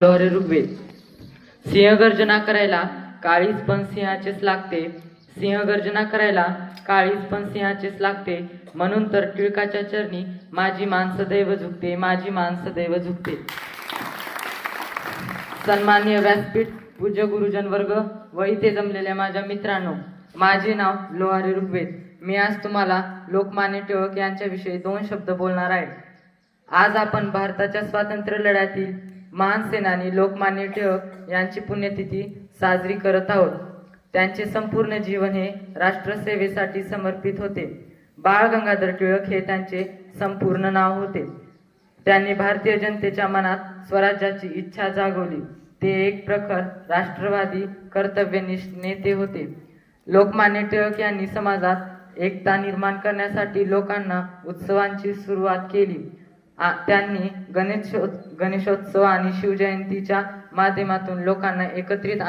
लोहरे ऋग्वेद. सिंहगर्जना करायला काळीच पण सिंहाचेच लागते. सिंहगर्जना करायला काळीच पण सिंहाचेच लागते. म्हणून तर टिळकाच्या चरणी माझी मान सदैव झुकते, माझी मान सदैव झुकते. सन्माननीय व्यासपीठ, पूज्य गुरुजन वर्ग व इथे जमलेल्या माझ्या मित्रांनो, माझे नाव लोहारे ऋग्वेद. मी आज तुम्हाला लोकमान्य टिळक यांच्याविषयी 2 शब्द बोलणार आहे. आज आपण भारताच्या स्वातंत्र्य लढ्यातील महान सेनानी लोकमान्य टिळक यांची पुण्यतिथी साजरी करत आहोत. त्यांचे संपूर्ण जीवन हे राष्ट्रसेवेसाठी समर्पित होते. बाळ गंगाधर टिळक हे त्यांचे संपूर्ण नाव होते. त्यांनी भारतीय जनतेच्या मनात स्वराज्याची इच्छा जागवली. ते एक प्रखर राष्ट्रवादी कर्तव्यनिष्ठ नेते होते. लोकमान्य टिळक यांनी समाजात एकता निर्माण करण्यासाठी लोकांना उत्सवांची सुरुवात केली. त्यांनी गणेशोत्सव आणि शिवजयंतीच्या माध्यमातून लोकांना एकत्रित